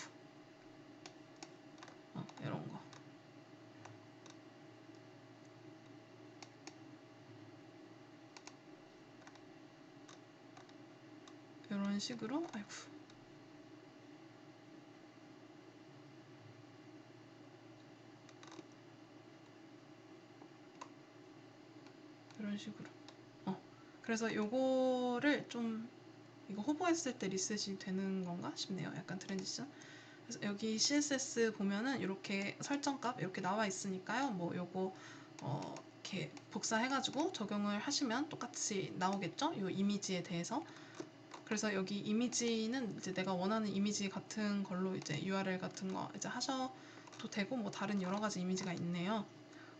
이런 거. 이런 식으로, 아이고, 이런 식으로. 그래서 요거를 좀 이거 호버했을 때 리셋이 되는 건가 싶네요. 약간 트랜지션. 그래서 여기 CSS 보면은 이렇게 설정값 이렇게 나와 있으니까요. 뭐 요거 이렇게 복사해가지고 적용을 하시면 똑같이 나오겠죠? 요 이미지에 대해서. 그래서 여기 이미지는 이제 내가 원하는 이미지 같은 걸로 이제 URL 같은 거 이제 하셔도 되고, 뭐 다른 여러 가지 이미지가 있네요.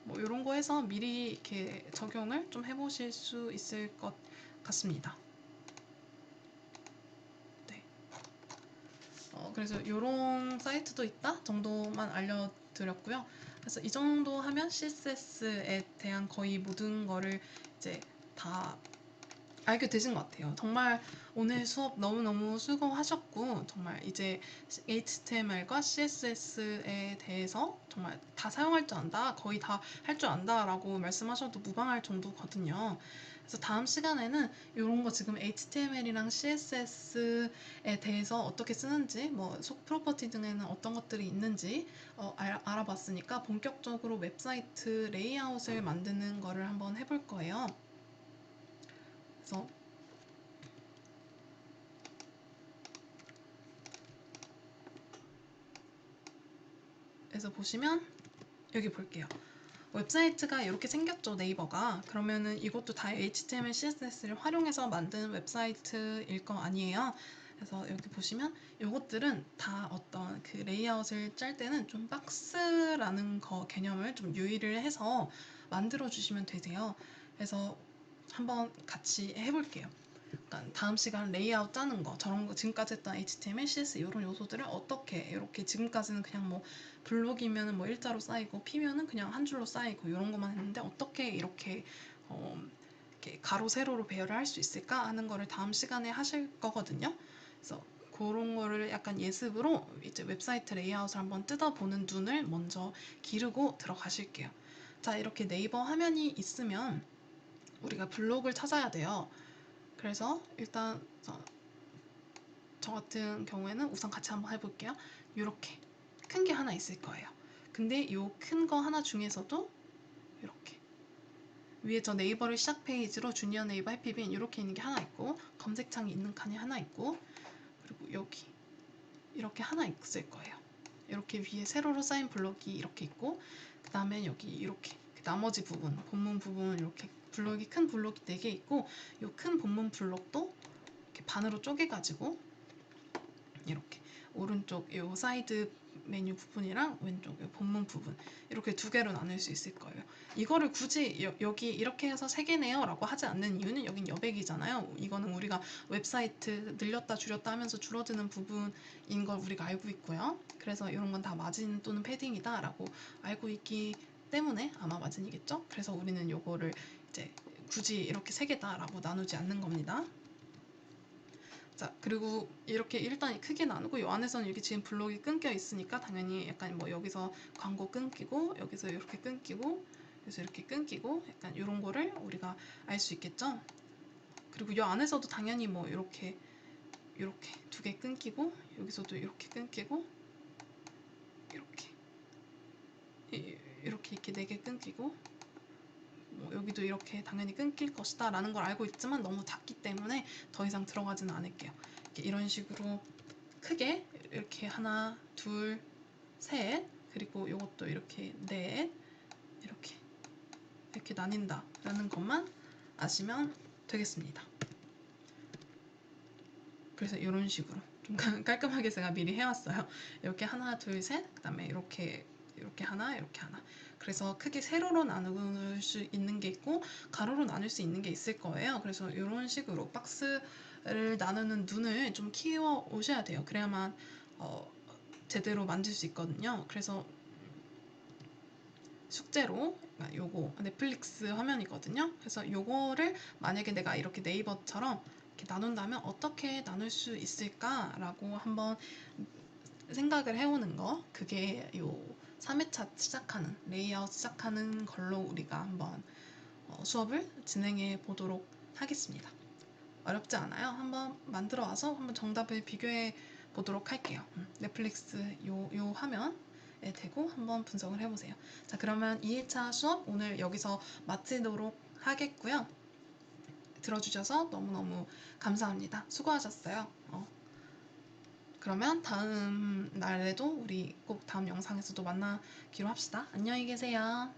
뭐 이런 거 해서 미리 이렇게 적용을 좀 해보실 수 있을 것 같습니다. 네. 그래서 이런 사이트도 있다 정도만 알려드렸고요. 그래서 이 정도 하면 CSS에 대한 거의 모든 거를 이제 다 알게 되신 것 같아요. 정말 오늘 수업 너무너무 수고하셨고, 정말 이제 HTML과 CSS에 대해서 정말 다 사용할 줄 안다, 거의 다 할 줄 안다 라고 말씀하셔도 무방할 정도거든요. 그래서 다음 시간에는 이런 거 지금 HTML이랑 CSS에 대해서 어떻게 쓰는지, 뭐 속 프로퍼티 등에는 어떤 것들이 있는지 알아봤으니까 본격적으로 웹사이트 레이아웃을 만드는 거를 한번 해볼 거예요. 그래서 보시면 여기 볼게요. 웹사이트가 이렇게 생겼죠, 네이버가. 그러면은 이것도 다 HTML, CSS를 활용해서 만든 웹사이트일 거 아니에요. 그래서 여기 보시면 이것들은 다 어떤 그 레이아웃을 짤 때는 좀 박스라는 거 개념을 좀 유의를 해서 만들어 주시면 되세요. 그래서 한번 같이 해볼게요. 그러니까 다음 시간 레이아웃 짜는 거, 저런 거 지금까지 했던 HTML, CSS 이런 요소들을 어떻게, 이렇게 지금까지는 그냥 뭐 블록이면은 뭐 일자로 쌓이고 P면은 그냥 한 줄로 쌓이고 이런 것만 했는데 어떻게 이렇게 이렇게 가로 세로로 배열을 할 수 있을까 하는 거를 다음 시간에 하실 거거든요. 그래서 그런 거를 약간 예습으로 이제 웹사이트 레이아웃을 한번 뜯어보는 눈을 먼저 기르고 들어가실게요. 자, 이렇게 네이버 화면이 있으면 우리가 블로그를 찾아야 돼요. 그래서 일단 저 같은 경우에는 우선 같이 한번 해볼게요. 이렇게 큰 게 하나 있을 거예요. 근데 이 큰 거 하나 중에서도 이렇게 위에 저 네이버를 시작 페이지로 주니어 네이버 해피빈 이렇게 있는 게 하나 있고, 검색창이 있는 칸이 하나 있고, 그리고 여기 이렇게 하나 있을 거예요. 이렇게 위에 세로로 쌓인 블록이 이렇게 있고, 그 다음에 여기 이렇게 나머지 부분, 본문 부분 이렇게 블록이 큰 블록이 4개 있고, 이 큰 본문 블록도 이렇게 반으로 쪼개가지고 이렇게 오른쪽 요 사이드 메뉴 부분이랑 왼쪽 요 본문 부분 이렇게 2개로 나눌 수 있을 거예요. 이거를 굳이 여기 이렇게 해서 3개네요 라고 하지 않는 이유는 여긴 여백이잖아요. 이거는 우리가 웹사이트 늘렸다 줄였다 하면서 줄어드는 부분인 걸 우리가 알고 있고요. 그래서 이런 건 다 마진 또는 패딩이다 라고 알고 있기 때문에 아마 마진이겠죠. 그래서 우리는 요거를 이제 굳이 이렇게 3개다 라고 나누지 않는 겁니다. 자, 그리고 이렇게 일단 크게 나누고, 이 안에서는 이렇게 지금 블록이 끊겨 있으니까 당연히 약간 뭐 여기서 광고 끊기고, 여기서 이렇게 끊기고, 여기서 이렇게 끊기고, 약간 이런 거를 우리가 알 수 있겠죠. 그리고 이 안에서도 당연히 뭐 이렇게 2개 끊기고, 여기서도 이렇게 끊기고, 이렇게 이렇게 4개 끊기고, 뭐 여기도 이렇게 당연히 끊길 것이다 라는 걸 알고 있지만 너무 작기 때문에 더 이상 들어가지는 않을게요. 이런 식으로 크게 이렇게 하나, 둘, 셋, 그리고 이것도 이렇게 넷, 이렇게 나뉜다 라는 것만 아시면 되겠습니다. 그래서 이런 식으로 좀 깔끔하게 제가 미리 해왔어요. 이렇게 하나, 둘, 셋, 그 다음에 이렇게 하나, 이렇게 하나. 그래서 크게 세로로 나눌 수 있는 게 있고 가로로 나눌 수 있는 게 있을 거예요. 그래서 이런 식으로 박스를 나누는 눈을 좀 키워 오셔야 돼요. 그래야만 제대로 만들 수 있거든요. 그래서 숙제로 요거 넷플릭스 화면이거든요. 그래서 요거를 만약에 내가 이렇게 네이버처럼 이렇게 나눈다면 어떻게 나눌 수 있을까라고 한번 생각을 해오는 거, 그게 요 3회차 시작하는 레이아웃 시작하는 걸로 우리가 한번 수업을 진행해 보도록 하겠습니다. 어렵지 않아요. 한번 만들어 와서 한번 정답을 비교해 보도록 할게요. 넷플릭스 요 화면에 대고 한번 분석을 해보세요. 자, 그러면 2일차 수업 오늘 여기서 마치도록 하겠고요. 들어주셔서 너무너무 감사합니다. 수고하셨어요. 그러면 다음 날에도 우리 꼭 다음 영상에서도 만나기로 합시다. 안녕히 계세요.